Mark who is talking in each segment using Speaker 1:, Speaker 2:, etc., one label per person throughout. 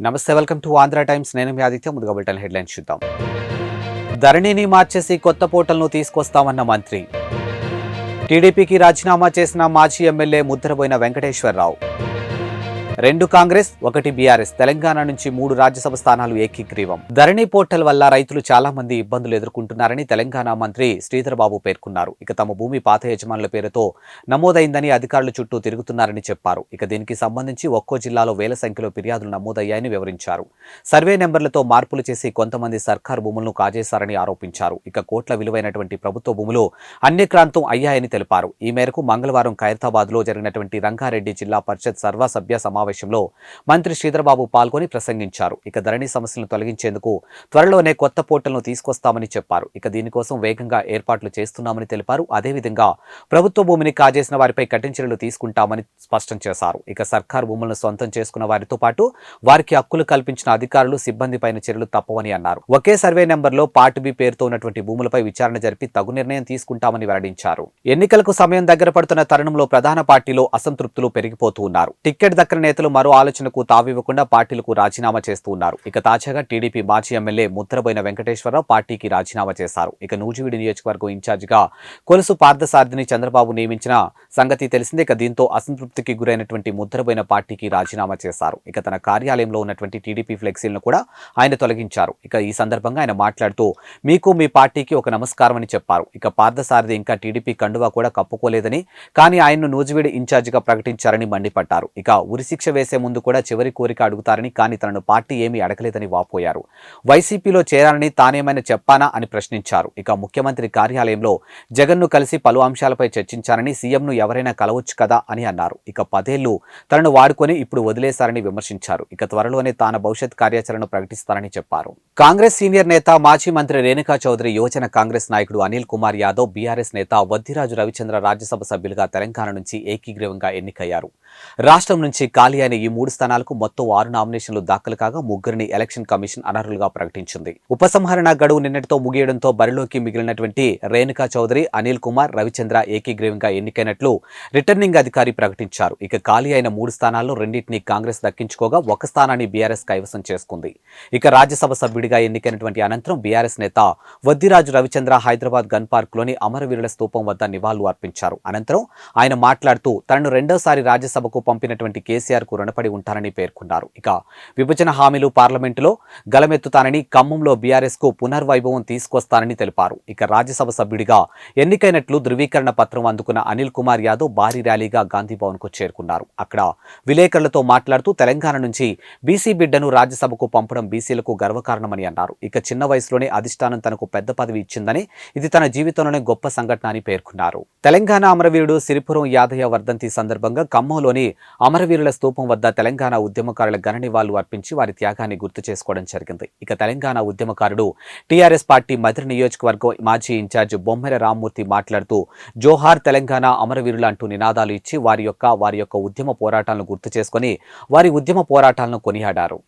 Speaker 1: నమస్తే, welcome to Andhra times. నేను మీ ఆదిత్య. ముందుగా బులెటిన్ హెడ్లైన్స్ చూద్దాం. ధరణిని మార్చేసి కొత్త పోర్టల్ను తీసుకొస్తామన్న మంత్రి. టీడీపీకి రాజీనామా చేసిన మాజీ ఎమ్మెల్యే ముద్రబోయిన వెంకటేశ్వరరావు. 2 కాంగ్రెస్, 1 బీఆర్ఎస్. తెలంగాణ నుంచి 3 రాజ్యసభ స్థానాలు ఏకీగ్రీవం. ధరణి పోర్టల్ వల్ల రైతులు చాలా మంది ఇబ్బందులు ఎదుర్కొంటున్నారని తెలంగాణ మంత్రి శ్రీధర్ బాబు పేర్కొన్నారు. తమ భూమి పాత యజమానుల పేరుతో నమోదైందని అధికారులు చుట్టూ తిరుగుతున్నారని చెప్పారు. దీనికి సంబంధించి ఒక్కో జిల్లాలో వేల సంఖ్యలో ఫిర్యాదులు నమోదయ్యాయని వివరించారు. సర్వే నెంబర్లతో మార్పులు చేసి కొంతమంది సర్కారు భూములను కాజేశారని ఆరోపించారు. కోట్ల విలువైనటువంటి ప్రభుత్వ భూములు అన్యక్రాంతం అయ్యాయని తెలిపారు. ఈ మేరకు మంగళవారం ఖైరతాబాద్లో జరిగినటువంటి రంగారెడ్డి జిల్లా పరిషత్ సర్వసభ్య సమావేశంలో మంత్రి శ్రీధర్ బాబు పాల్గొని ప్రసంగించారు. ధరణి సమస్యలను తొలగించేందుకు త్వరలోనే కొత్త పోర్టల్ను తీసుకొస్తామని చెప్పారు. దీనికోసం వేగంగా ఏర్పాట్లు చేస్తున్నామని తెలిపారు. అదేవిధంగా ప్రభుత్వ భూమిని కాజేసిన వారిపై కఠిన చర్యలు తీసుకుంటామని స్పష్టం చేశారు. సర్కారు భూములను సొంతం చేసుకున్న వారితో పాటు వారికి హక్కులు కల్పించిన అధికారులు, సిబ్బందిపైన చర్యలు తప్పవని అన్నారు. ఒకే సర్వే నెంబర్లో పార్ట్ బి పేరుతో ఉన్నటువంటి భూములపై విచారణ జరిపి తగు నిర్ణయం తీసుకుంటామని వెల్లడించారు. ఎన్నికలకు సమయం దగ్గర పడుతున్న తరుణంలో ప్రధాన పార్టీలో అసంతృప్తులు పెరిగిపోతూ ఉన్నారు. టికెట్ దక్కని నేతలు మరో ఆలోచనకు తావివ్వకుండా పార్టీలకు రాజీనామా చేస్తూ ఉన్నారు. తాజాగా టీడీపీ మాజీ ఎమ్మెల్యే ముద్రబోయిన వెంకటేశ్వరరావు పార్టీకి రాజీనామా చేశారు. నూజివీడు నియోజకవర్గం ఇన్ఛార్జిగా కొలుసు పార్థసారథిని చంద్రబాబు నియమించిన సంగతి తెలిసిందే. దీంతో అసంతృప్తికి గురైనటువంటి ముద్రబోయిన పార్టీకి రాజీనామా చేశారు. తన కార్యాలయంలో ఉన్నటువంటి టీడీపీ ఫ్లెక్సీలను కూడా ఆయన తొలగించారు. ఈ సందర్భంగా ఆయన మాట్లాడుతూ మీకు మీ పార్టీకి ఒక నమస్కారం అని చెప్పారు. పార్థసారథి ఇంకా టీడీపీ కండువా కూడా కప్పుకోలేదని, కానీ ఆయన్ను నూజివీడు ఇన్ఛార్జిగా ప్రకటించారని మండిపడ్డారు. ఉరిశిక్ష వేసే ముందు కూడా చివరి కోరిక అడుగుతారని, కానీ తనను పార్టీ ఏమీ అడగలేదని వాపోయారు. వైసీపీలో చేరాలని తానేమైనా చెప్పానా అని ప్రశ్నించారు. ముఖ్యమంత్రి కార్యాలయంలో జగన్ను కలిసి పలు అంశాలపై చర్చించారని, సీఎంను ఎవరైనా కలవచ్చు కదా అని అన్నారు. 10 ఏళ్లు తనను వాడుకొని ఇప్పుడు వదిలేశారని విమర్శించారు. త్వరలోనే తాను భవిష్యత్ కార్యాచరణ ప్రకటిస్తారని చెప్పారు. కాంగ్రెస్ సీనియర్ నేత మాజీ మంత్రి రేణుకా చౌదరి, యువజన కాంగ్రెస్ నాయకుడు అనిల్ కుమార్ యాదవ్, బీఆర్ఎస్ నేత వద్దిరాజు రవిచంద్ర రాజ్యసభ సభ్యులుగా తెలంగాణ నుంచి ఏకీగ్రీవంగా ఎన్నికయ్యారు. రాష్ట్రం నుంచి ఖాళీ అయిన ఈ 3 స్థానాలకు మొత్తం 6 నామినేషన్లు దాఖలు కాగా ముగ్గురిని ఎలక్షన్ కమిషన్ అనర్హులుగా ప్రకటించింది. ఉపసంహరణ గడువు నిన్నటితో ముగియడంతో బరిలోకి మిగిలినటువంటి రేణుకా చౌదరి, అనిల్ కుమార్, రవిచంద్ర ఏకీగ్రీవంగా ఎన్నికైనట్లు రిటర్నింగ్ అధికారి ప్రకటించారు. ఖాళీ అయిన 3 స్థానాల్లో 2టిని కాంగ్రెస్ దక్కించుకోగా 1 స్థానాన్ని బీఆర్ఎస్ కైవసం చేసుకుంది. రాజ్యసభ సభ్యుడిగా ఎన్నికైనటువంటి అనంతరం బీఆర్ఎస్ నేత వద్దిరాజు రవిచంద్ర హైదరాబాద్ గన్ పార్క్లోని అమరవీరుల స్తూపం వద్ద నివాళులు అర్పించారు. అనంతరం ఆయన మాట్లాడుతూ తనను రెండోసారి రాజ్యసభకు పంపినటువంటి కేసీఆర్ కు రుణపడి ఉంటారని పేర్కొన్నారు. విభజన హామీలు పార్లమెంటులో గలమెత్తుతానని, ఖమ్మంలో బీఆర్ఎస్ కు పునర్వైభవం తీసుకొస్తానని తెలిపారు. రాజ్యసభ సభ్యుడిగా ఎన్నికైనట్లు ధృవీకరణ పత్రం అందుకున్న అనిల్ కుమార్ యాదవ్ భారీ ర్యాలీగా గాంధీభవన్ కు చేరుకున్నారు. అక్కడ విలేకరులతో మాట్లాడుతూ తెలంగాణ నుంచి బీసీ బిడ్డను రాజ్యసభకు పంపడం బీసీలకు గర్వకారణమని అన్నారు. చిన్న వయసులోనే అధిష్టానం తనకు పెద్ద పదవి ఇచ్చిందని, ఇది తన జీవితంలోనే గొప్ప సంఘటన అని పేర్కొన్నారు. తెలంగాణ అమరవీరుడు సిరిపురం యాదయ్య వర్ధంతి సందర్భంగా ఖమ్మంలోని అమరవీరుల స్తూపం వద్ద తెలంగాణ ఉద్యమకారుల ఘన నివాళులు అర్పించి వారి త్యాగాన్ని గుర్తు చేసుకోవడం జరిగింది. తెలంగాణ ఉద్యమకారుడు టీఆర్ఎస్ పార్టీ మధుర నియోజకవర్గం మాజీ ఇన్ఛార్జ్ బొమ్మెర రామ్మూర్తి మాట్లాడుతూ జోహార్ తెలంగాణ అమరవీరులు అంటూ నినాదాలు ఇచ్చి వారి యొక్క ఉద్యమ పోరాటాలను గుర్తు చేసుకుని వారి ఉద్యమ పోరాటాలను కొనియాడారు.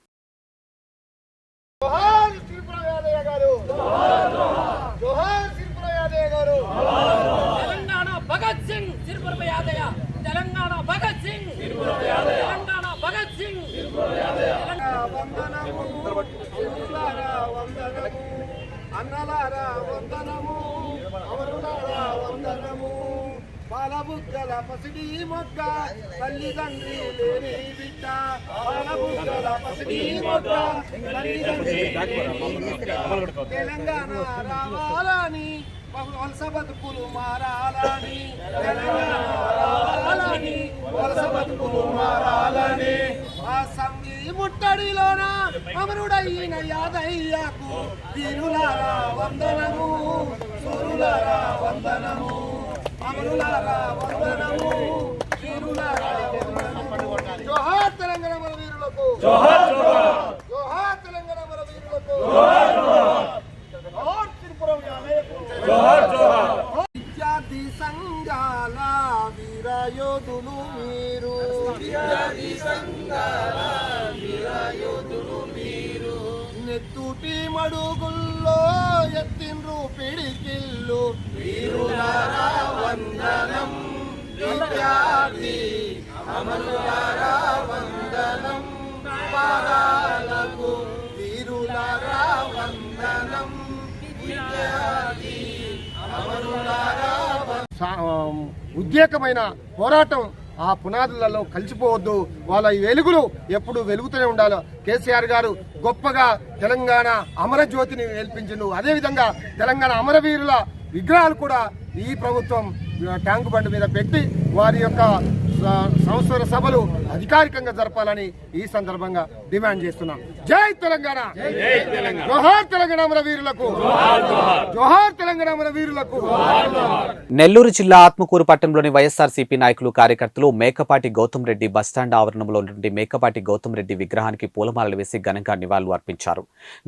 Speaker 2: అన్నలారా వందనము, అమరులారా వందనము, బాలబుగ్గల పసిడి మొగ్గ, తల్లిదండ్రి లేని బిడ్డ, బాలబుగ్గల పసిడి మొగ్గ, తల్లిదండ్రి లేని బిడ్డ, తెలంగాణ రావాలని వలస బతుకులు మారాలని, తెలంగాణ రావాలని వలస బతుకులు మారాలని, అసెంబ్లీ ముట్టడిలోన అమరుడైన యాదయ్యకు వీరులారా వందనము, సూరులారా వందనము, అమరులారా వందనము, వీరులారా వందనము. జోహార్ తెలంగాణ మన వీరులకు, జోహార్ జోహార్, జోహార్ తెలంగాణ మన వీరులకు, జోహార్ జోహార్, జోహార్ త్రిపురం యాదయ్యకు, జోహార్ జోహార్. విద్యార్థి సంఘాల వీరయోధులు మీరు, విద్యార్థి సంఘాల వీరయోధులు మీరు, నెత్తుటి మడుగుల్లో ఎత్తిండ్రు పిడికిల్లు, వీరులారా వందనం, విద్యార్థి అమరులారా వందనం, పాదాలకు వీరులారా వందనం విద్యార్థి అమరులారా ఉద్రేకమైన పోరాటం ఆ పునాదులలో కలిసిపోవద్దు. వాళ్ళ ఈ వెలుగులు ఎప్పుడు వెలుగుతూనే ఉండాలి. కేసీఆర్ గారు గొప్పగా తెలంగాణ అమరజ్యోతిని ఏల్పించిండు. అదేవిధంగా తెలంగాణ అమరవీరుల విగ్రహాలు కూడా ఈ ప్రభుత్వం ట్యాంకు బండ్ మీద పెట్టి వారి యొక్క సంవత్సర సభలు అధికారికంగా జరపాలని ఈ సందర్భంగా డిమాండ్ చేస్తున్నాం. జై తెలంగాణ, జోహార్ తెలంగాణ అమరవీరులకు, జోహార్ తెలంగాణ అమరవీరులకు.
Speaker 1: నెల్లూరు జిల్లా ఆత్మకూరు పట్టణంలోని వైఎస్ఆర్సీపీ నాయకులు కార్యకర్తలు మేకపాటి గౌతమ్ రెడ్డి బస్టాండ్ ఆవరణంలో నుండి మేకపాటి గౌతమ్ రెడ్డి విగ్రహానికి పూలమాలలు వేసి ఘనంగా నివాళులు అర్పించారు.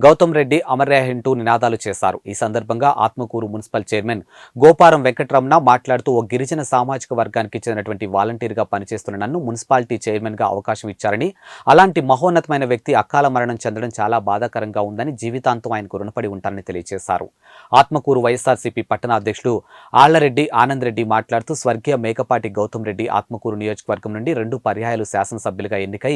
Speaker 1: గౌతమ్ రెడ్డి అమర్యాహింటూ నినాదాలు చేశారు. ఈ సందర్భంగా ఆత్మకూరు మున్సిపల్ చైర్మన్ గోపారం వెంకటరమణ మాట్లాడుతూ ఓ గిరిజన సామాజిక వర్గానికి చెందినటువంటి వాలంటీర్ గా పనిచేస్తున్న నన్ను మున్సిపాలిటీ చైర్మన్ గా అవకాశం ఇచ్చారని, అలాంటి మహోన్నతమైన వ్యక్తి అకాల మరణం చెందడం చాలా బాధాకరంగా ఉందని, జీవితాంతం ఆయనకు రుణపడి ఉంటారని తెలియజేశారు. ఆత్మకూరు వైఎస్ఆర్సీపీ పట్టణ అధ్యక్షుడు ఆళ్లరెడ్డి ఆనంద్ రెడ్డి మాట్లాడుతూ స్వర్గీయ మేకపాటి గౌతమ్ రెడ్డి ఆత్మకూరు నియోజకవర్గం నుండి 2 పర్యాయాలు శాసనసభ్యులుగా ఎన్నికై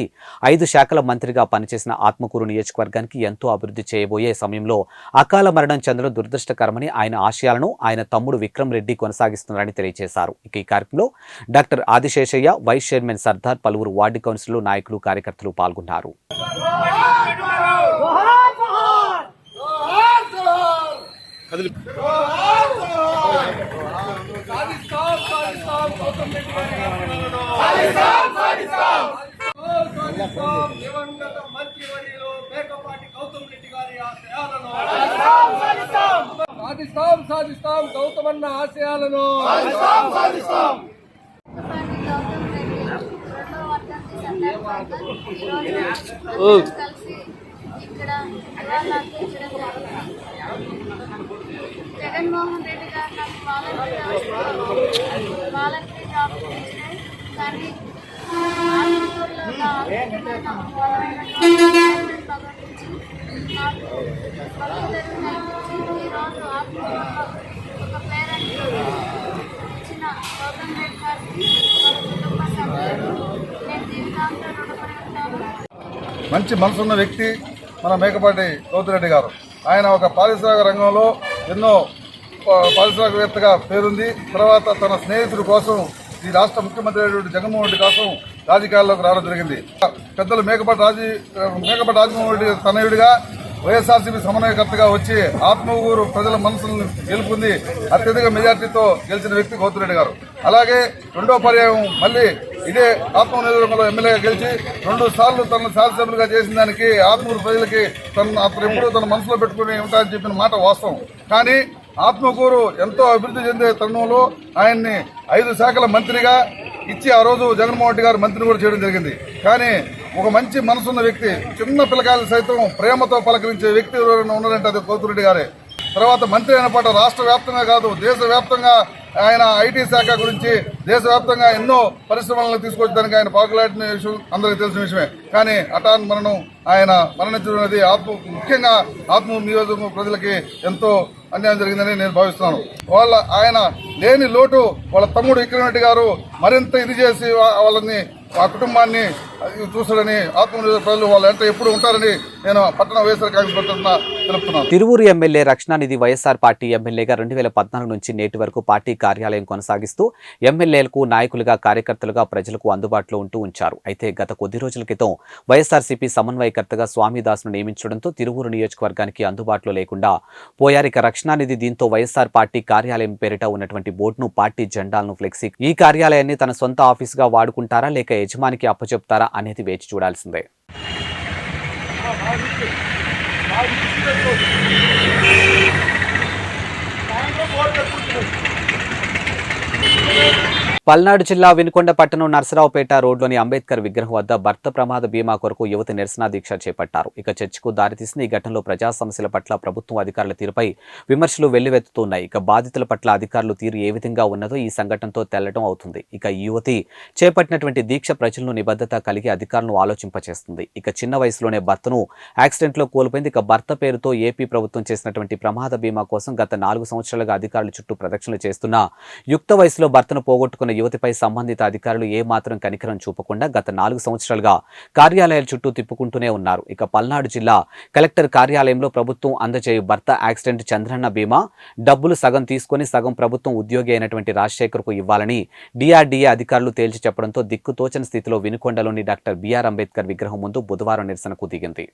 Speaker 1: 5 శాఖల మంత్రిగా పనిచేసిన ఆత్మకూరు నియోజకవర్గానికి ఎంతో అభివృద్ధి చేయబోయే సమయంలో అకాల మరణం చెందడం దురదృష్టకరమని, ఆయన ఆశయాలను ఆయన తమ్ముడు విక్రమ్ రెడ్డి కొనసాగిస్తున్నారని తెలియజేశారు. ఇక ఈ కార్యక్రమంలో doctor Adiseshaiah, vice chairman Sardar, పలువురు వార్డు కౌన్సిలర్లు, నాయకులు, కార్యకర్తలు పాల్గొన్నారు.
Speaker 2: సాధిస్తాం గౌతమన్న ఆశయాలను.
Speaker 3: జగన్మోహన్ రెడ్డి గారు నాకు వాలంటీర్ జాబ్ ఇచ్చినాయి. కానీ ఆత్మకూరులో ప్రకటించి నాకు ఈరోజు ఆత్మకూరులో ఒక పేరెంట్ ఇచ్చిన గౌతమ్ రెడ్డి గారికి కుటుంబ సభ్యులు నేను జీవితాంతం రుణపడి ఉంటాను.
Speaker 4: మంచి మనసున్న వ్యక్తి మన మేకపాటి గౌతమ్ రెడ్డి గారు. ఆయన ఒక పారిశ్రామిక రంగంలో ఎన్నో పారిశ్రామికవేత్తగా పేరుంది. తర్వాత తన స్నేహితుడి కోసం ఈ రాష్ట్ర ముఖ్యమంత్రి అయినటువంటి జగన్మోహన్ రెడ్డి కోసం రాజకీయాల్లోకి రావడం జరిగింది. పెద్దలు మేకపాటి రాజమోహన్ రెడ్డి తనయుడిగా వైఎస్ఆర్సీపీ సమన్వయకర్తగా వచ్చి ఆత్మకూరు ప్రజల మనసులను గెలుపొంది అత్యధిక మెజార్టీతో గెలిచిన వ్యక్తి గౌతమ్ రెడ్డి గారు. అలాగే రెండో పర్యాయం మళ్ళీ ఇదే ఆత్మకూరు నియోజకవర్గంలో ఎమ్మెల్యేగా గెలిచి 2 సార్లు తన శాసనసభ్యులుగా చేసిన దానికి ఆత్మకూరు ప్రజలకి అతను ఎప్పుడూ తన మనసులో పెట్టుకుని ఉంటారని చెప్పిన మాట వాస్తవం. కానీ ఆత్మకూరు ఎంతో అభివృద్ధి చెందే తరుణంలో ఆయన్ని 5 శాఖల మంత్రిగా ఇచ్చి ఆ రోజు జగన్మోహన్ రెడ్డి గారు మంత్రిని కూడా చేయడం జరిగింది. కానీ ఒక మంచి మనసున్న వ్యక్తి, చిన్న పిల్లకాయలు సైతం ప్రేమతో పలకరించే వ్యక్తి ఎవరైనా ఉన్నారంటే అది గౌతమ్ రెడ్డి గారే. తర్వాత మంత్రి అయిన పాట రాష్ట్ర వ్యాప్తంగా కాదు దేశవ్యాప్తంగా ఆయన ఐటీ శాఖ గురించి దేశవ్యాప్తంగా ఎన్నో పరిశ్రమలను తీసుకొచ్చడానికి ఆయన పాకులాడిన విషయం అందరికీ తెలిసిన విషయమే. కానీ హఠాన్ మరణం ఆయన మరణించడం అనేది ముఖ్యంగా ఆత్మకూరు నియోజకవర్గం ప్రజలకి ఎంతో అన్యాయం జరిగిందని నేను భావిస్తున్నాను. ఆయన లేని లోటు వాళ్ళ తమ్ముడు విక్రమ్ రెడ్డి గారు మరింత ఇది చేసి వాళ్ళని ఆ కుటుంబాన్ని చూస్తాడని ఆత్మకూరు ప్రజలు వాళ్ళ వెంట ఎప్పుడు ఉంటారని నేను పట్టణ వైఎస్ఆర్ కాంగ్రెస్ తరఫున తెలుపుతున్నాను.
Speaker 1: తిరువూరు ఎమ్మెల్యే రక్షణానిధి వైఎస్ఆర్ పార్టీ ఎమ్మెల్యేగా 2014 నుంచి నేటి వరకు పార్టీ కార్యాలయం కొనసాగిస్తూ ఎమ్మెల్యేలకు, నాయకులుగా, కార్యకర్తలుగా ప్రజలకు అందుబాటులో ఉంచారు. అయితే గత కొద్ది రోజుల క్రితం వైఎస్ఆర్సీపీ సమన్వయకర్తగా స్వామిదాస్ను నియమించడంతో తిరువూరు నియోజకవర్గానికి అందుబాటులో లేకుండా పోయారు. ఇక రక్షణానిధి దీంతో వైఎస్ఆర్ పార్టీ కార్యాలయం పేరిట ఉన్నటువంటి బోర్డును, పార్టీ జెండాలను, ఫ్లెక్సీ ఈ కార్యాలయాన్ని తన సొంత ఆఫీసుగా వాడుకుంటారా లేక యజమానికి అప్పచెప్తారా అనేది వేచి చూడాల్సిందే. పల్నాడు జిల్లా వినుకొండ పట్టణం నర్సరావుపేట రోడ్లోని అంబేద్కర్ విగ్రహం వద్ద భర్త ప్రమాద బీమా కొరకు యువతి నిరసన దీక్ష చేపట్టారు. ఇక చర్చకు దారితీసిన ఈ ఘటనలో ప్రజా సమస్యల పట్ల ప్రభుత్వం అధికారుల తీరుపై విమర్శలు వెల్లువెత్తుతున్నాయి. ఇక బాధితుల పట్ల అధికారుల తీరు ఏ విధంగా ఉన్నదో ఈ సంఘటనతో తెల్లడం అవుతుంది. ఇక ఈ యువతి చేపట్టినటువంటి దీక్ష ప్రజలను నిబద్ధత కలిగి అధికారులను ఆలోచింపచేస్తుంది. ఇక చిన్న వయసులోనే భర్తను యాక్సిడెంట్లో కోల్పోయింది. ఇక భర్త పేరుతో ఏపీ ప్రభుత్వం చేసినటువంటి ప్రమాద బీమా కోసం గత 4 సంవత్సరాలుగా అధికారుల చుట్టూ ప్రదక్షిణలు చేస్తున్న యుక్త వయసులో భర్తను పోగొట్టుకున్న యువతిపై సంబంధిత అధికారులు ఏమాత్రం కనికరం చూపకుండా గత 4 సంవత్సరాలుగా కార్యాలయాల చుట్టూ తిప్పుకుంటూనే ఉన్నారు. ఇక పల్నాడు జిల్లా కలెక్టర్ కార్యాలయంలో ప్రభుత్వం అందజేయు భర్త యాక్సిడెంట్ చంద్రన్న బీమా డబ్బులు సగం తీసుకుని సగం ప్రభుత్వం ఉద్యోగి అయినటువంటి రాజశేఖర్కు ఇవ్వాలని డిఆర్డీఏ అధికారులు తేల్చి చెప్పడంతో దిక్కుతోచని స్థితిలో వినుకొండలోని డాక్టర్ బిఆర్ అంబేద్కర్ విగ్రహం ముందు బుధవారం నిరసనకు దిగింది.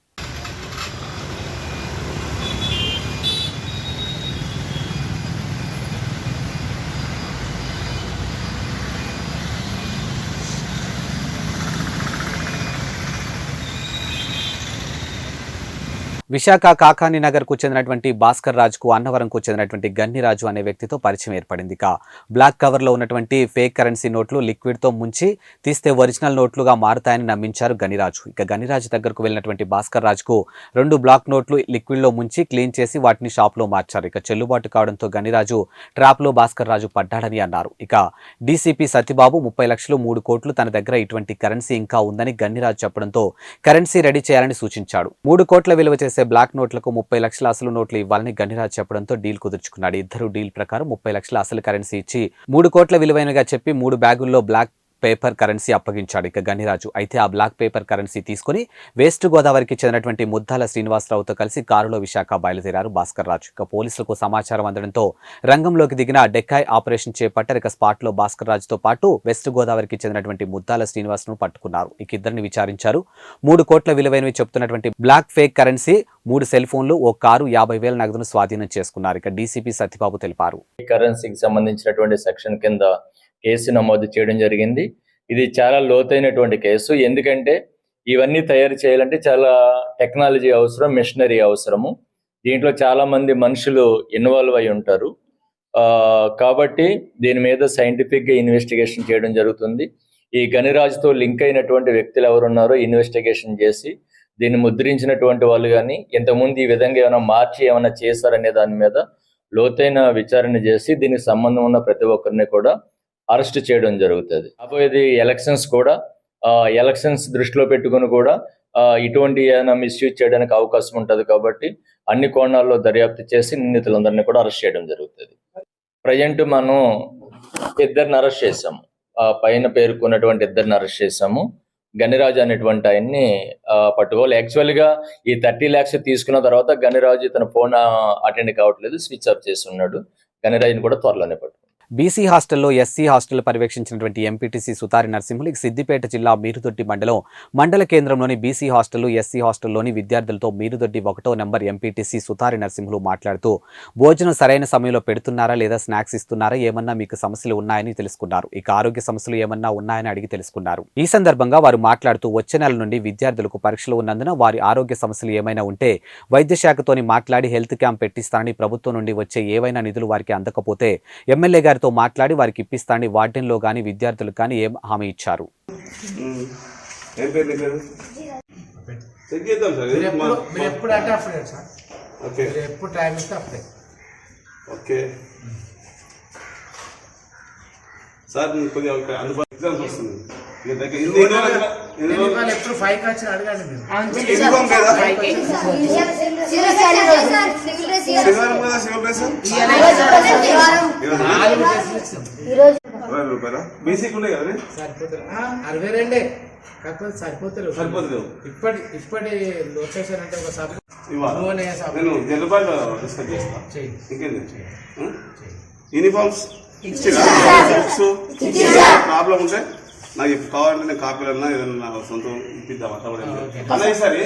Speaker 1: విశాఖ కాకాని నగర్కు చెందినటువంటి భాస్కర్ రాజుకు అన్నవరంకు చెందినటువంటి గన్నిరాజు అనే వ్యక్తితో పరిచయం ఏర్పడింది. ఇక బ్లాక్ కవర్లో ఉన్నటువంటి ఫేక్ కరెన్సీ నోట్లు లిక్విడ్తో ముంచి తీస్తే ఒరిజినల్ నోట్లుగా మారుతాయని నమ్మించారు గనిరాజు. ఇక గనిరాజు దగ్గరకు వెళ్ళినటువంటి భాస్కర్ రాజుకు 2 బ్లాక్ నోట్లు లిక్విడ్లో ముంచి క్లీన్ చేసి వాటిని షాప్లో మార్చారు. ఇక చెల్లుబాటు కావడంతో గనిరాజు ట్రాప్లో భాస్కర్ రాజు పడ్డాడని అన్నారు. ఇక డీసీపీ సత్యబాబు 30 లక్షలు 3 కోట్లు తన దగ్గర ఇటువంటి కరెన్సీ ఇంకా ఉందని గన్నిరాజు చెప్పడంతో కరెన్సీ రెడీ చేయాలని సూచించాడు. 3 కోట్ల విలువ చేసే బ్లాక్ నోట్లకు 30 లక్షల అసలు నోట్లు ఇవ్వాలని గనిరాజ్ చెప్పడంతో డీల్ కుదుర్చుకున్నాడు. ఇద్దరు డీల్ ప్రకారం 30 లక్షల అసలు కరెన్సీ ఇచ్చి 3 కోట్ల విలువైనగా చెప్పి 3 బ్యాగుల్లో బ్లాక్ పేపర్ కరెన్సీ అప్పగించాడు ఇక గనిరాజు. అయితే ఆ బ్లాక్ పేపర్ కరెన్సీ తీసుకుని వెస్ట్ గోదావరికి చెందినటువంటి ముద్దాల శ్రీనివాసరావుతో కలిసి కారులో విశాఖ బయలుదేరారు భాస్కర్ రాజు. ఇక పోలీసులకు సమాచారం అందడంతో రంగంలోకి దిగిన డెక్కాయ్ ఆపరేషన్ చేపట్టారు. ఇక స్పాట్ లో భాస్కర్ రాజుతో పాటు వెస్ట్ గోదావరికి చెందినటువంటి ముద్దాల శ్రీనివాసను పట్టుకున్నారు. ఇక ఇద్దరిని విచారించారు. 3 కోట్ల విలువైనవి చెప్తున్నటువంటి బ్లాక్ ఫేక్ కరెన్సీ 3 సెల్ ఫోన్లు ఓ కారు 50,000 నగదును స్వాధీనం చేసుకున్నారు. ఇక డీసీపీ సత్యబాబు తెలిపారు.
Speaker 5: కరెన్సీకి సంబంధించినటువంటి సెక్షన్ కింద కేసు నమోదు చేయడం జరిగింది. ఇది చాలా లోతైనటువంటి కేసు. ఎందుకంటే ఇవన్నీ తయారు చేయాలంటే చాలా టెక్నాలజీ అవసరం, మెషినరీ అవసరము. దీంట్లో చాలా మంది మనుషులు ఇన్వాల్వ్ అయి ఉంటారు. కాబట్టి దీని మీద సైంటిఫిక్ గా ఇన్వెస్టిగేషన్ చేయడం జరుగుతుంది. ఈ గనిరాజుతో లింక్ అయినటువంటి వ్యక్తులు ఎవరున్నారో ఇన్వెస్టిగేషన్ చేసి దీన్ని ముద్రించినటువంటి వాళ్ళు కానీ ఇంతకుముందు ఈ విధంగా ఏమైనా మార్చి ఏమైనా చేశారనే దాని మీద లోతైన విచారణ చేసి దీనికి సంబంధం ఉన్న ప్రతి ఒక్కరిని కూడా అరెస్ట్ చేయడం జరుగుతుంది. రాబోయేది ఎలక్షన్స్ కూడా, ఎలక్షన్స్ దృష్టిలో పెట్టుకుని కూడా ఇటువంటి ఏమైనా మిస్యూజ్ చేయడానికి అవకాశం ఉంటుంది. కాబట్టి అన్ని కోణాల్లో దర్యాప్తు చేసి నిందితులందరినీ కూడా అరెస్ట్ చేయడం జరుగుతుంది. ప్రజెంట్ మనం 2 అరెస్ట్ చేసాము. పైన పేర్కొన్నటువంటి 2 అరెస్ట్ చేసాము. గనిరాజు అనేటువంటి ఆయన్ని పట్టుకోవాలి. యాక్చువల్ గా ఈ 30 lakhs తీసుకున్న తర్వాత గనిరాజు తన ఫోన్ అటెండ్ కావట్లేదు, స్విచ్ ఆఫ్ చేసి ఉన్నాడు. గనిరాజుని కూడా త్వరలోనే పట్టుకోవాలి.
Speaker 1: బీసీ హాస్టల్లో ఎస్సీ హాస్టల్ పర్యవేక్షించినటువంటి ఎంపీటీసీ సుతారి నరసింహులు సిద్దిపేట జిల్లా మీరుదొడ్డి మండల కేంద్రంలోని బీసీ హాస్టల్, ఎస్సీ హాస్టల్లోని విద్యార్థులతో మీరుదొడ్డి 1వ నెంబర్ ఎంపీటీసీ సుతారి నరసింహులు మాట్లాడుతూ భోజనం సరైన సమయంలో పెడుతున్నారా లేదా స్నాక్స్ ఇస్తున్నారా, ఏమన్నా మీకు సమస్యలు ఉన్నాయని తెలుసుకున్నారు. ఇక ఆరోగ్య సమస్యలు ఏమన్నా ఉన్నాయని అడిగి తెలుసుకున్నారు. ఈ సందర్భంగా వారు మాట్లాడుతూ వచ్చే నెల నుండి విద్యార్థులకు పరీక్షలు ఉన్నందున వారి ఆరోగ్య సమస్యలు ఏమైనా ఉంటే వైద్య శాఖతోని మాట్లాడి హెల్త్ క్యాంప్ పెట్టిస్తానని, ప్రభుత్వం నుండి వచ్చే ఏవైనా నిధులు వారికి అందకపోతే ఎమ్మెల్యే గారి మాట్లాడి వారికి ఇప్పిస్తానని వార్డెన్లో గానీ విద్యార్థులకు కానీ ఏం హామీ ఇచ్చారు.
Speaker 6: సార్ కొద్దిగా ఎగ్జామ్స్ వస్తుంది. ఎప్పుడు 5 వచ్చి అడగండి. బీసీకి ఉన్నాయి కదా
Speaker 7: 62 కాకపోతే సరిపోతారు. ఇప్పటి లొకేషన్ అంటే
Speaker 6: నేను జల్లుబాటు డిస్కస్ చేస్తాను. ఇంకేంటి యూనిఫామ్స్ ప్రాబ్లం ఉంటే నాకు కావాలంటే నేను కాపీలన్నా ఏదన్నా సొంతం ఇప్పిద్దాం అట్లా సరే.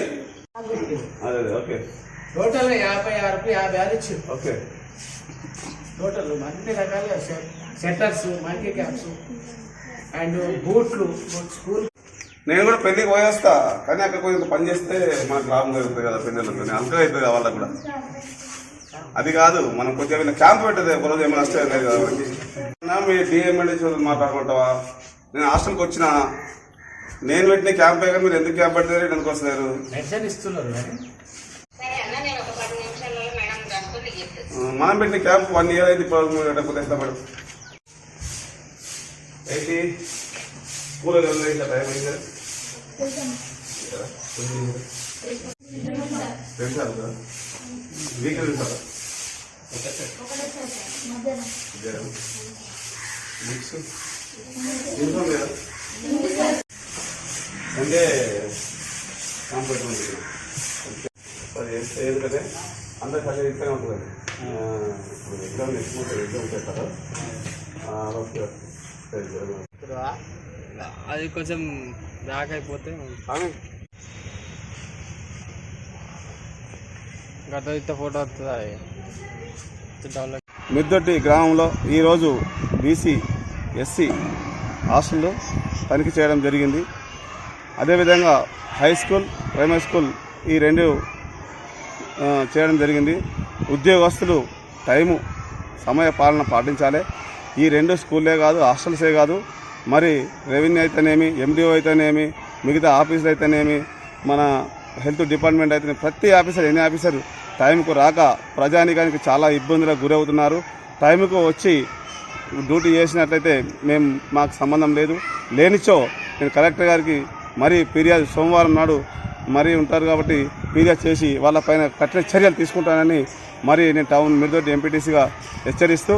Speaker 6: అదే ఓకే.
Speaker 7: టోటల్ 56 ఇచ్చింది.
Speaker 6: ఓకే.
Speaker 7: టోటల్ అన్ని రకాల సెటర్స్, మంకీ క్యాప్స్ అండ్ బూట్లు, స్కూల్.
Speaker 6: నేను కూడా పెళ్లికి పోయేస్తా, కానీ అక్కడ కొంచెం పని చేస్తే మనకు లాభం కలుగుతుంది కదా. పెళ్ళిళ్ళతో అంకగా అవుతుంది వాళ్ళకు కూడా. అది కాదు, మనం కొంచెం క్యాంప్ పెట్టదు ఒకరోజు ఏమైనా నష్టం లేదు కదా. మీ డిఎంఎల్ఏ మాట్లాడుకుంటావా? నేను హాస్టల్కి వచ్చిన నేను పెట్టిన క్యాంప్ అయ్యాక మీరు ఎందుకు క్యాంప్ పెడతారు, ఎందుకు వస్తున్నారు? మనం పెట్టిన క్యాంప్ 1 year అయింది. ఇప్పుడు ఎంత పడు ఏంటి స్కూల్ ఇట్లా టైం అయింది తెలుసా? వీకెండ్ తెలుసా? మిక్స్ యూనిఫామ్ లేదా అంటే కంఫర్ట్ ఉంటుంది అది ఎందుకంటే అందరు కలిసి ఇస్తూనే ఉంటుంది. ఇప్పుడు ఎగ్జామ్ నెక్స్ట్ మంత్ ఎగ్జామ్ పెట్టారా
Speaker 8: అది కొంచెం బ్యాక్ అయిపోతే గత ఇంత ఫోటో వస్తుంది.
Speaker 6: మిద్దొడ్డి గ్రామంలో ఈరోజు బీసీ ఎస్సీ హాస్టల్లో తనిఖీ చేయడం జరిగింది. అదేవిధంగా హై స్కూల్ ప్రైమరీ స్కూల్ ఈ రెండు చేయడం జరిగింది. ఉద్యోగస్తులు టైము సమయ పాలన పాటించాలి. ఈ రెండు స్కూల్లే కాదు హాస్టల్సే కాదు, మరి రెవెన్యూ అయితేనేమి, ఎండిఓ అయితేనేమి, మిగతా ఆఫీసులు అయితేనేమి, మన హెల్త్ డిపార్ట్మెంట్ అయితేనేమి, ప్రతి ఆఫీసర్ ఎన్ని ఆఫీసర్ టైంకు రాక ప్రజానికానికి చాలా ఇబ్బందులకు గురవుతున్నారు. టైంకు వచ్చి డ్యూటీ చేసినట్లయితే మాకు సంబంధం లేదు. లేనిచో నేను కలెక్టర్ గారికి మరీ ఫిర్యాదు సోమవారం నాడు మరీ ఉంటారు కాబట్టి ఫిర్యాదు చేసి వాళ్ళపైన కఠిన చర్యలు తీసుకుంటానని మరి నేను టౌన్ మిర్దొడ్డి ఎంపీటీసీగా హెచ్చరిస్తూ,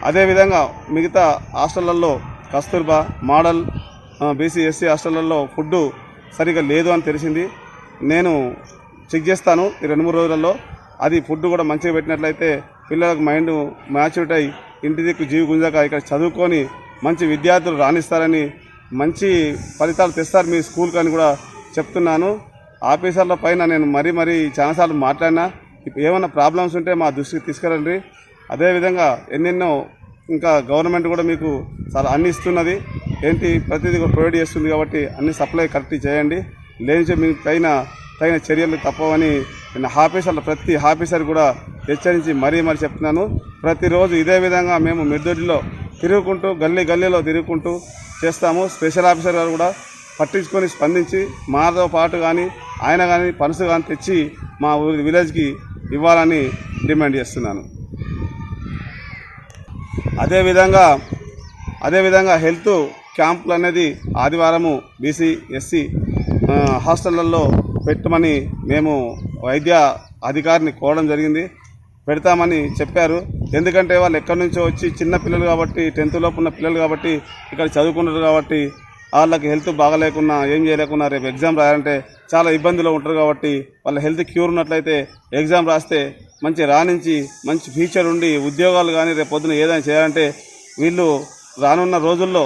Speaker 6: అదేవిధంగా మిగతా హాస్టళ్లలో కస్తూర్బా మోడల్ బీసీ ఎస్సీ హాస్టళ్లలో ఫుడ్డు సరిగా లేదు అని తెలిసింది. నేను చెక్ చేస్తాను ఈ 2-3 రోజులలో. అది ఫుడ్ కూడా మంచిగా పెట్టినట్లయితే పిల్లలకు మైండ్ మ్యాచ్యూరిటీ అయ్యి ఇంటి దిక్కు జీవి గుంజాక ఇక్కడ చదువుకొని మంచి విద్యార్థులు రాణిస్తారని, మంచి ఫలితాలు తెస్తారు మీ స్కూల్కి అని కూడా చెప్తున్నాను. ఆఫీసర్ల పైన నేను మరీ చాలాసార్లు మాట్లాడినా. ఏమైనా ప్రాబ్లమ్స్ ఉంటే మా దృష్టికి తీసుకురండి. అదేవిధంగా ఎన్నెన్నో ఇంకా గవర్నమెంట్ కూడా మీకు చాలా అన్ని ఇస్తున్నది, ప్రతిదీ కూడా ప్రొవైడ్ చేస్తుంది కాబట్టి అన్ని సప్లై కరెక్ట్ చేయండి. లేనిచో మీకు తగిన చర్యలు తప్పవని నేను ఆఫీసర్లు ప్రతి ఆఫీసర్ కూడా హెచ్చరించి మరీ చెప్తున్నాను. ప్రతిరోజు ఇదే విధంగా మేము మిర్దొడ్డిలో తిరుగుకుంటూ గల్లీలో తిరుగుకుంటూ చేస్తాము. స్పెషల్ ఆఫీసర్ గారు కూడా పట్టించుకొని స్పందించి మాతో పాటు కానీ ఆయన కానీ పనసు కానీ తెచ్చి మా ఊరి విలేజ్కి ఇవ్వాలని డిమాండ్ చేస్తున్నాను. అదేవిధంగా హెల్త్ క్యాంపులు అనేది ఆదివారము బీసీ ఎస్సీ హాస్టళ్లలో పెట్టమని మేము వైద్య అధికారిని కోరడం జరిగింది. పెడతామని చెప్పారు. ఎందుకంటే వాళ్ళు ఎక్కడి నుంచో వచ్చి చిన్న పిల్లలు కాబట్టి, 10th లోపు ఉన్న పిల్లలు కాబట్టి, ఇక్కడ చదువుకుంటారు కాబట్టి వాళ్ళకి హెల్త్ బాగలేకున్నా ఏం చేయలేకున్నా రేపు ఎగ్జామ్ రాయాలంటే చాలా ఇబ్బందులు ఉంటారు కాబట్టి వాళ్ళ హెల్త్ క్యూర్ ఉన్నట్లయితే ఎగ్జామ్ రాస్తే మంచి రాణించి మంచి ఫ్యూచర్ ఉండి ఉద్యోగాలు కానీ రేపు పొద్దున ఏదైనా చేయాలంటే వీళ్ళు రానున్న రోజుల్లో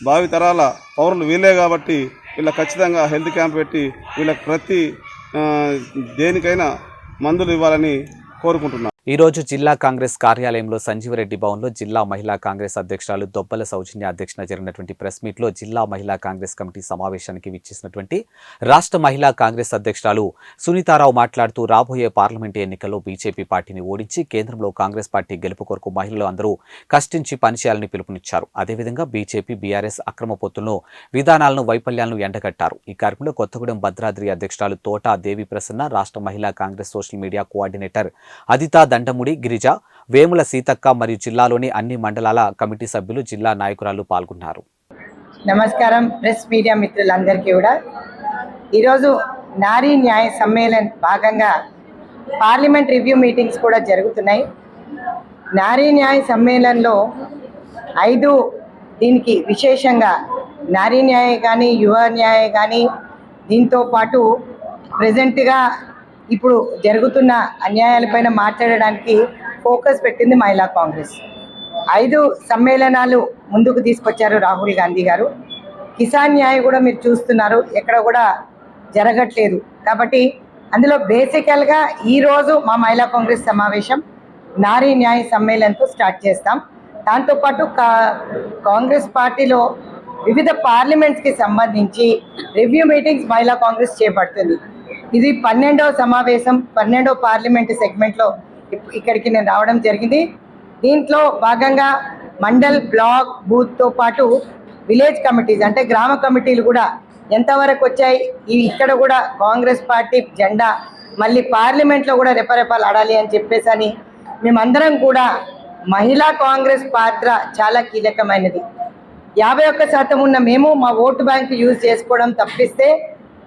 Speaker 6: భావి తరాల పౌరులు వీళ్ళే కాబట్టి వీళ్ళ ఖచ్చితంగా హెల్త్ క్యాంప్ పెట్టి వీళ్ళకి ప్రతి దేనికైనా మందులు ఇవ్వాలని కోరుకుంటున్నాను.
Speaker 1: ఈ రోజు జిల్లా కాంగ్రెస్ కార్యాలయంలో సంజీవరెడ్డి భవన్లో జిల్లా మహిళా కాంగ్రెస్ అధ్యక్షురాలు దొబ్బల సౌజన్య అధ్యక్షతన జరిగినటువంటి ప్రెస్ మీట్లో జిల్లా మహిళా కాంగ్రెస్ కమిటీ సమావేశానికి విచ్చేసినటువంటి రాష్ట్ర మహిళా కాంగ్రెస్ అధ్యక్షురాలు సునీతారావు మాట్లాడుతూ రాబోయే పార్లమెంటు ఎన్నికల్లో బీజేపీ పార్టీని ఓడించి కేంద్రంలో కాంగ్రెస్ పార్టీ గెలుపు కొరకు మహిళలు అందరూ కష్టించి పనిచేయాలని పిలుపునిచ్చారు. అదేవిధంగా బీజేపీ బీఆర్ఎస్ అక్రమ పొత్తులను విధానాలను వైఫల్యాలను ఎండగట్టారు. ఈ కార్యక్రమంలో కొత్తగూడెం భద్రాద్రి అధ్యక్షురాలు తోట దేవి ప్రసన్న, రాష్ట్ర మహిళా Congress social media coordinator Aditha Dandamudi Girija, Vemula Seethakka మరియు జిల్లాలోని అన్ని మండలాల కమిటీ సభ్యులు, జిల్లా నాయకురాలు పాల్గొన్నారు.
Speaker 9: నమస్కారం ప్రెస్ మీడియా మిత్రులందరికీ కూడా. ఈరోజు నారీ న్యాయ సమ్మేళన్ భాగంగా పార్లమెంట్ రివ్యూ మీటింగ్స్ కూడా జరుగుతున్నాయి. నారీ న్యాయ సమ్మేళన్లో 5 దీనికి విశేషంగా నారీ న్యాయ కానీ యువ న్యాయ కానీ దీంతో పాటు ప్రజెంట్గా ఇప్పుడు జరుగుతున్న అన్యాయాలపైన మాట్లాడడానికి ఫోకస్ పెట్టింది మహిళా కాంగ్రెస్. 5 సమ్మేళనాలు ముందుకు తీసుకొచ్చారు రాహుల్ గాంధీ గారు. కిసాన్ న్యాయ కూడా మీరు చూస్తున్నారు, ఎక్కడ కూడా జరగట్లేదు. కాబట్టి అందులో బేసికల్గా ఈరోజు మా మహిళా కాంగ్రెస్ సమావేశం నారీ న్యాయ సమ్మేళనంతో స్టార్ట్ చేస్తాం. దాంతోపాటు కాంగ్రెస్ పార్టీలో వివిధ పార్లమెంట్స్కి సంబంధించి రివ్యూ మీటింగ్స్ మహిళా కాంగ్రెస్ చేపడుతుంది. ఇది 12వ సమావేశం, 12వ పార్లమెంటు సెగ్మెంట్లో ఇక్కడికి నేను రావడం జరిగింది. దీంట్లో భాగంగా మండల్, బ్లాక్, బూత్తో పాటు విలేజ్ కమిటీస్ అంటే గ్రామ కమిటీలు కూడా ఎంతవరకు వచ్చాయి, ఇక్కడ కూడా కాంగ్రెస్ పార్టీ జెండా మళ్ళీ పార్లమెంట్లో కూడా రెపరెపాలు ఆడాలి అని చెప్పేసి అని మేమందరం కూడా మహిళా కాంగ్రెస్ పాత్ర చాలా కీలకమైనది. 51% ఉన్న మేము మా ఓటు బ్యాంక్ యూజ్ చేసుకోవడం తప్పిస్తే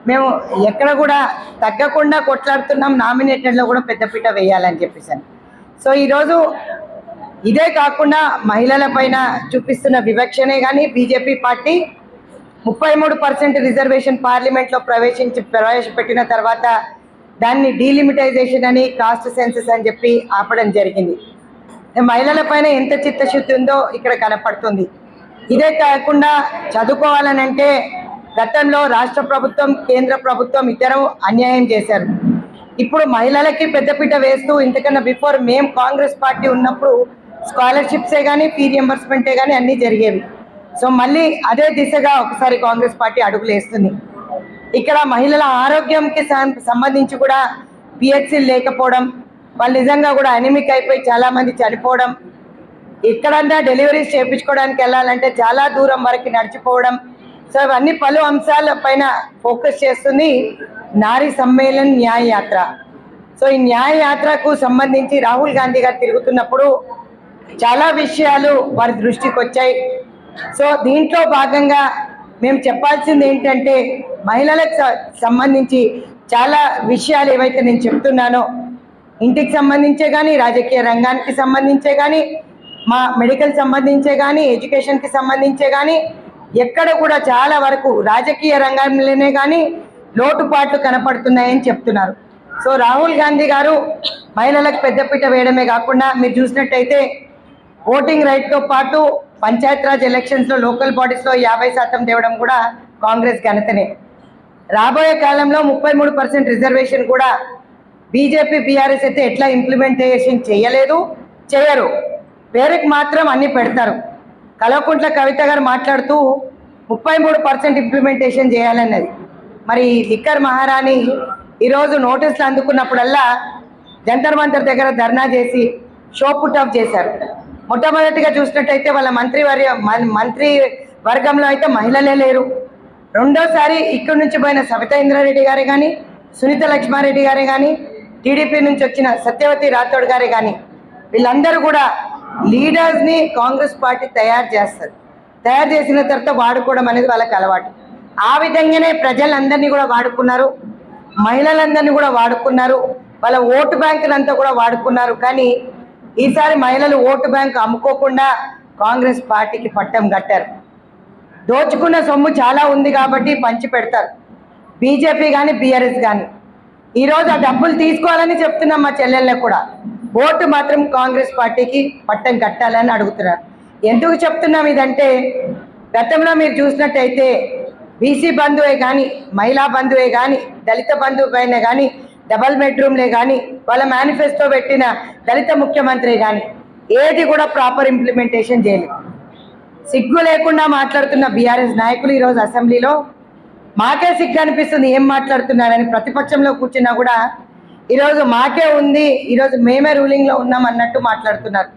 Speaker 9: మేము ఎక్కడ కూడా తగ్గకుండా కొట్లాడుతున్నాం. నామినేటెడ్లో కూడా పెద్దపీట వేయాలని చెప్పేసాను. సో ఈరోజు ఇదే కాకుండా మహిళల పైన చూపిస్తున్న వివక్షనే కానీ బీజేపీ పార్టీ 33% రిజర్వేషన్ పార్లమెంట్లో ప్రవేశపెట్టిన తర్వాత దాన్ని డీలిమిటైజేషన్ అని కాస్ట్ సెన్సస్ అని చెప్పి ఆపడం జరిగింది. మహిళల పైన ఎంత చిత్తశుద్ధి ఉందో ఇక్కడ కనపడుతుంది. ఇదే కాకుండా చదువుకోవాలనంటే గతంలో రాష్ట్ర ప్రభుత్వం కేంద్ర ప్రభుత్వం ఇద్దరు అన్యాయం చేశారు. ఇప్పుడు మహిళలకి పెద్దపీట వేస్తూ ఇంతకన్నా బిఫోర్ మేము కాంగ్రెస్ పార్టీ ఉన్నప్పుడు స్కాలర్షిప్సే కానీ ఫీ రియంబర్స్మెంటే కానీ అన్నీ జరిగేవి. సో మళ్ళీ అదే దిశగా ఒకసారి కాంగ్రెస్ పార్టీ అడుగులు వేస్తుంది. ఇక్కడ మహిళల ఆరోగ్యంకి సంబంధించి కూడా పిహెచ్సి లేకపోవడం, వాళ్ళు నిజంగా కూడా అనెమిక్ అయిపోయి చాలామంది చనిపోవడం, ఎక్కడన్నా డెలివరీస్ చేయించుకోవడానికి వెళ్ళాలంటే చాలా దూరం వరకు నడిచిపోవడం. సో ఇవన్నీ పలు అంశాల పైన ఫోకస్ చేస్తుంది నారీ సమ్మేళన్ న్యాయ యాత్ర. సో ఈ న్యాయ యాత్రకు సంబంధించి రాహుల్ గాంధీ గారు తిరుగుతున్నప్పుడు చాలా విషయాలు వారి దృష్టికి వచ్చాయి. సో దీంట్లో భాగంగా మేము చెప్పాల్సింది ఏంటంటే మహిళలకు సంబంధించి చాలా విషయాలు ఏవైతే నేను చెప్తున్నానో ఇంటికి సంబంధించే కానీ, రాజకీయ రంగానికి సంబంధించే కానీ, మా మెడికల్ సంబంధించే కానీ, ఎడ్యుకేషన్కి సంబంధించే కానీ ఎక్కడ కూడా చాలా వరకు రాజకీయ రంగంలోనే కానీ లోటుపాట్లు కనపడుతున్నాయని చెప్తున్నారు. సో రాహుల్ గాంధీ గారు మహిళలకు పెద్దపీట వేయడమే కాకుండా మీరు చూసినట్టయితే ఓటింగ్ రైట్తో పాటు పంచాయతీరాజ్ ఎలక్షన్స్లో లోకల్ బాడీస్లో 50% తేవడం కూడా కాంగ్రెస్ ఘనతనే. రాబోయే కాలంలో 33% రిజర్వేషన్ కూడా బీజేపీ బీఆర్ఎస్ అయితే ఎట్లా ఇంప్లిమెంటేషన్ చేయలేదు, చేయరు, పేరుకి మాత్రం అన్నీ పెడతారు. కల్వకుంట్ల కవిత గారు మాట్లాడుతూ 33% ఇంప్లిమెంటేషన్ చేయాలన్నది. మరి లిక్కర్ మహారాణి ఈరోజు నోటీసులు అందుకున్నప్పుడల్లా జంతర్ మంతర్ దగ్గర ధర్నా చేసి షో పుట్ ఆఫ్ చేశారు. మొట్టమొదటిగా చూసినట్టయితే వాళ్ళ మంత్రి వర్గంలో అయితే మహిళలే లేరు. రెండోసారి ఇక్కడి నుంచి పోయిన సవితా ఇంద్రారెడ్డి గారే కానీ, సునీత లక్ష్మారెడ్డి గారే కానీ, టీడీపీ నుంచి వచ్చిన సత్యవతి రాథోడ్ గారే కానీ వీళ్ళందరూ కూడా లీడర్స్ని కాంగ్రెస్ పార్టీ తయారు చేస్తుంది. తయారు చేసిన తర్వాత వాడుకోవడం అనేది వాళ్ళకి అలవాటు. ఆ విధంగానే ప్రజలందరినీ కూడా వాడుకున్నారు, మహిళలందరినీ కూడా వాడుకున్నారు, వాళ్ళ ఓటు బ్యాంకుని అంతా కూడా వాడుకున్నారు. కానీ ఈసారి మహిళలు ఓటు బ్యాంకు అమ్ముకోకుండా కాంగ్రెస్ పార్టీకి పట్టం కట్టారు. దోచుకున్న సొమ్ము చాలా ఉంది కాబట్టి పంచి పెడతారు బీజేపీ కానీ బీఆర్ఎస్ కానీ. ఈరోజు ఆ డబ్బులు తీసుకోవాలని చెప్తున్నాం మా చెల్లెళ్ళకు కూడా. ఓటు మాత్రం కాంగ్రెస్ పార్టీకి పట్టం కట్టాలని అడుగుతున్నారు. ఎందుకు చెప్తున్నాం ఇదంటే గతంలో మీరు చూసినట్టయితే బీసీ బంధువే కానీ, మహిళా బంధువే కానీ, దళిత బంధువు పైన కానీ, డబల్ బెడ్రూమ్లే కానీ, వాళ్ళ మేనిఫెస్టో పెట్టిన దళిత ముఖ్యమంత్రి కానీ ఏది కూడా ప్రాపర్ ఇంప్లిమెంటేషన్ చేయలేదు. సిగ్గు లేకుండా మాట్లాడుతున్న బీఆర్ఎస్ నాయకులు ఈరోజు అసెంబ్లీలో మాకే సిగ్గు అనిపిస్తుంది ఏం మాట్లాడుతున్నారని. ప్రతిపక్షంలో కూర్చున్నా కూడా ఈరోజు మాకే ఉంది, ఈరోజు మేమే రూలింగ్లో ఉన్నాం అన్నట్టు మాట్లాడుతున్నారు.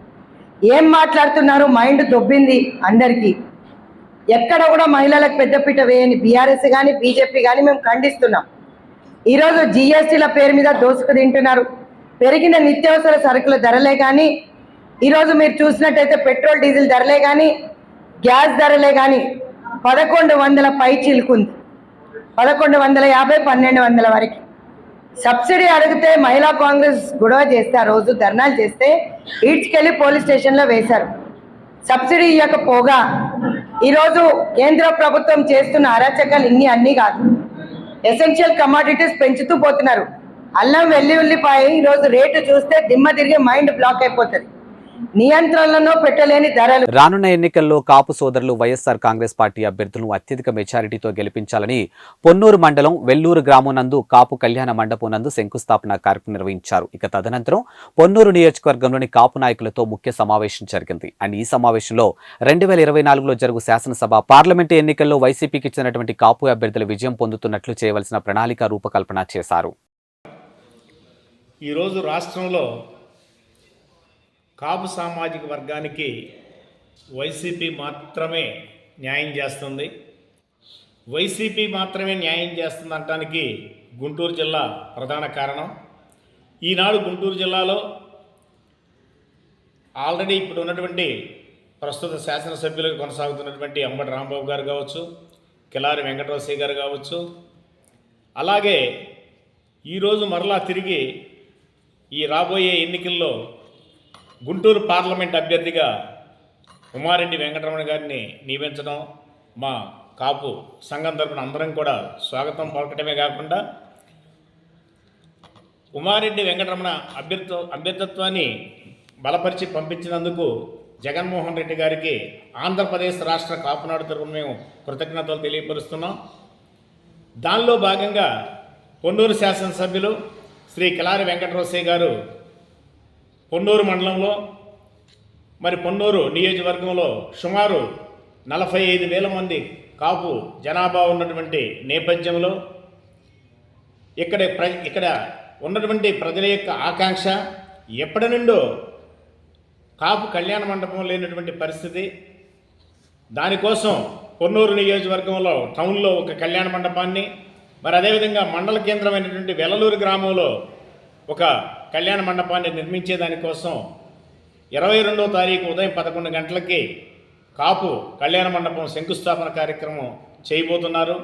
Speaker 9: ఏం మాట్లాడుతున్నారు? మైండ్ దొబ్బింది అందరికీ. ఎక్కడ కూడా మహిళలకు పెద్దపీట వేయని బీఆర్ఎస్ కానీ బీజేపీ కానీ మేము ఖండిస్తున్నాం. ఈరోజు జిఎస్టీల పేరు మీద దోసుకు తింటున్నారు. పెరిగిన నిత్యావసర సరుకుల ధరలే కానీ, ఈరోజు మీరు చూసినట్టయితే పెట్రోల్ డీజిల్ ధరలే కానీ, గ్యాస్ ధరలే కానీ 1100 పై చిలుకుంది. 1150, 1200 వరకు. సబ్సిడీ అడిగితే మహిళా కాంగ్రెస్ గొడవ చేస్తే, ఆ రోజు ధర్నాలు చేస్తే ఈడ్చుకెళ్ళి పోలీస్ స్టేషన్లో వేశారు. సబ్సిడీ ఇవ్వకపోగా ఈరోజు కేంద్ర ప్రభుత్వం చేస్తున్న అరాచకాలు అన్నీ కాదు, ఎసెన్షియల్ కమాడిటీస్ పెంచుతూ పోతున్నారు. అల్లం వెల్లుల్లిపాయ ఈరోజు రేటు చూస్తే దిమ్మ తిరిగి మైండ్ బ్లాక్ అయిపోతుంది. నియంత్రణలో పెట్టలేని ధరలు.
Speaker 1: రానున్న ఎన్నికల్లో కాపు సోదరులు వైఎస్ఆర్ కాంగ్రెస్ పార్టీ అభ్యర్థులను అత్యధిక మెజారిటీతో గెలిపించాలని పొన్నూరు మండలం వెల్లూరు గ్రామం నందు కాపు కళ్యాణ మండపం నందు శంకుస్థాపన కార్యక్రమం నిర్వహించారు. ఇక తదనంతరం పొన్నూరు నియోజకవర్గంలోని కాపు నాయకులతో ముఖ్య సమావేశం జరిగింది. అండ్ ఈ సమావేశంలో 2024లో జరుగు శాసనసభ పార్లమెంటు ఎన్నికల్లో వైసీపీకి ఇచ్చినటువంటి కాపు అభ్యర్థులు విజయం పొందుతున్నట్లు చేయవలసిన ప్రణాళిక రూపకల్పన చేశారు.
Speaker 10: ఈరోజు రాష్ట్రంలో కాపు సామాజిక వర్గానికి వైసీపీ మాత్రమే న్యాయం చేస్తుంది. వైసీపీ మాత్రమే న్యాయం చేస్తుంది అనడానికి గుంటూరు జిల్లా ప్రధాన కారణం. ఈనాడు గుంటూరు జిల్లాలో ఆల్రెడీ ఇప్పుడు ఉన్నటువంటి ప్రస్తుత శాసనసభ్యులుగా కొనసాగుతున్నటువంటి అంబటి రాంబాబు గారు కావచ్చు, కిలారి వెంకటరమణ గారు కావచ్చు, అలాగే ఈరోజు మరలా తిరిగి ఈ రాబోయే ఎన్నికల్లో గుంటూరు పార్లమెంట్ అభ్యర్థిగా ఉమారెడ్డి వెంకటరమణ గారిని నియమించడం మా కాపు సంఘం తరపున అందరం కూడా స్వాగతం పలకటమే కాకుండా ఉమారెడ్డి వెంకటరమణ అభ్యర్థిత్వాన్ని బలపరిచి పంపించినందుకు జగన్మోహన్ రెడ్డి గారికి ఆంధ్రప్రదేశ్ రాష్ట్ర కాపునాడు తరపున మేము కృతజ్ఞతలు తెలియపరుస్తున్నాం. దానిలో భాగంగా పొన్నూరు శాసనసభ్యులు శ్రీ కిలారి వెంకటరోసయ్య గారు పొన్నూరు మండలంలో మరి పొన్నూరు నియోజకవర్గంలో సుమారు 45,000 మంది కాపు జనాభా ఉన్నటువంటి నేపథ్యంలో ఇక్కడ ఉన్నటువంటి ప్రజల యొక్క ఆకాంక్ష ఎప్పటి నుండో కాపు కళ్యాణ మండపం లేనటువంటి పరిస్థితి. దానికోసం పొన్నూరు నియోజకవర్గంలో టౌన్లో ఒక కళ్యాణ మండపాన్ని, మరి అదేవిధంగా మండల కేంద్రమైనటువంటి వెల్లలూరు గ్రామంలో ఒక కళ్యాణ మండపాన్ని నిర్మించే దానికోసం 22వ తారీఖు ఉదయం 11 గంటలకి కాపు కళ్యాణ మండపం శంకుస్థాపన కార్యక్రమం చేయబోతున్నారు.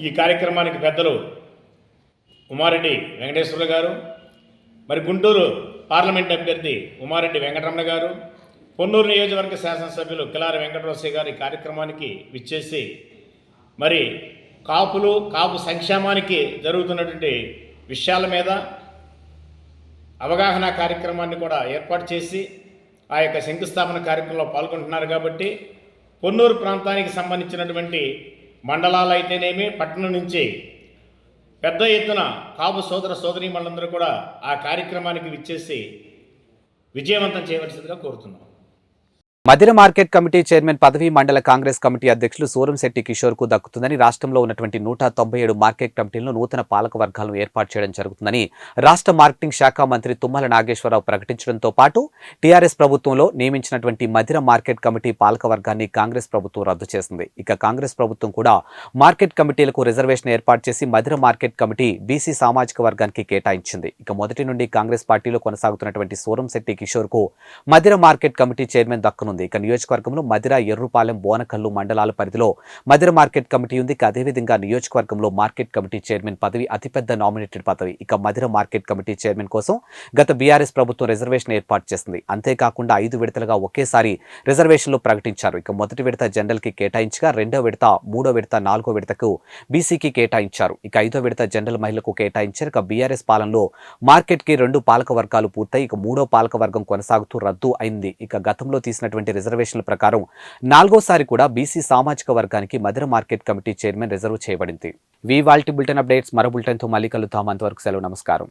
Speaker 10: ఈ కార్యక్రమానికి పెద్దలు ఉమారెడ్డి వెంకటేశ్వర గారు, మరి గుంటూరు పార్లమెంట్ అభ్యర్థి ఉమారెడ్డి వెంకటరమణ గారు, పొన్నూరు నియోజకవర్గ శాసనసభ్యులు కిలారి వెంకటరోసయ్య గారు ఈ కార్యక్రమానికి విచ్చేసి మరి కాపు సంక్షేమానికి జరుగుతున్నటువంటి విషయాల మీద అవగాహన కార్యక్రమాన్ని కూడా ఏర్పాటు చేసి ఆ యొక్క శంకుస్థాపన కార్యక్రమంలో పాల్గొంటున్నారు. కాబట్టి పొన్నూరు ప్రాంతానికి సంబంధించినటువంటి మండలాలు అయితేనేమి, పట్టణం నుంచి పెద్ద ఎత్తున కాపు సోదరీమణులందరూ కూడా ఆ కార్యక్రమానికి విచ్చేసి విజయవంతం చేయవలసిందిగా కోరుతున్నాం.
Speaker 1: మధిర మార్కెట్ కమిటీ చైర్మన్ పదవి మండల కాంగ్రెస్ కమిటీ అధ్యక్షులు సూరంశెట్టి కిషోర్ కు దక్కుతుందని, రాష్ట్రంలో ఉన్నటువంటి 197 మార్కెట్ కమిటీలను నూతన పాలక వర్గాలను ఏర్పాటు చేయడం జరుగుతుందని రాష్ట్ర మార్కెటింగ్ శాఖ మంత్రి తుమ్మల నాగేశ్వరరావు ప్రకటించడంతో పాటు టీఆర్ఎస్ ప్రభుత్వంలో నియమించినటువంటి మధిర మార్కెట్ కమిటీ పాలక వర్గాన్ని కాంగ్రెస్ ప్రభుత్వం రద్దు చేసింది. ఇక కాంగ్రెస్ ప్రభుత్వం కూడా మార్కెట్ కమిటీలకు రిజర్వేషన్ ఏర్పాటు చేసి మధిర మార్కెట్ కమిటీ బీసీ సామాజిక వర్గానికి కేటాయించింది. ఇక మొదటి నుండి కాంగ్రెస్ పార్టీలో కొనసాగుతున్నటువంటి సూరంశెట్టి కిషోర్ కు మధిర మార్కెట్ కమిటీ చైర్మన్ దక్కనుంది. ఇక నియోజకవర్గంలో మధిర, ఎర్రుపాలెం, బోనకల్లు మండలాల పరిధిలో మధిర మార్కెట్ కమిటీ ఉంది. ఇక అదేవిధంగా నియోజకవర్గంలో మార్కెట్ కమిటీ చైర్మన్ పదవి అతిపెద్ద నామినేటెడ్ పదవి. ఇక మధిర మార్కెట్ కమిటీ చైర్మన్ కోసం గత బీఆర్ఎస్ ప్రభుత్వం రిజర్వేషన్ ఏర్పాటు చేసింది. అంతేకాకుండా 5 విడతలుగా ఒకేసారి రిజర్వేషన్లు ప్రకటించారు. ఇక మొదటి విడత జనరల్ కి కేటాయించగా, 2వ విడత, 3వ విడత, 4వ విడతకు బీసీకి కేటాయించారు. ఇక 5వ విడత జనరల్ మహిళలకు కేటాయించారు. ఇక బీఆర్ఎస్ పాలనలో మార్కెట్ కి 2 పాలక వర్గాలు పూర్తయి ఇక 3వ పాలక వర్గం కొనసాగుతూ రద్దు అయింది. ఇక గతంలో తీసినటువంటి రిజర్వేషన్ల ప్రకారం 4వసారి కూడా బీసీ సామాజిక వర్గానికి Madhira market committee chairman reserve చేయబడింది. ఇవాల్టి బులెటిన్ అప్డేట్స్. మరో బులెటిన్తో మళ్ళీ కలుద్దాం. అంతవరకు సెలవు. నమస్కారం.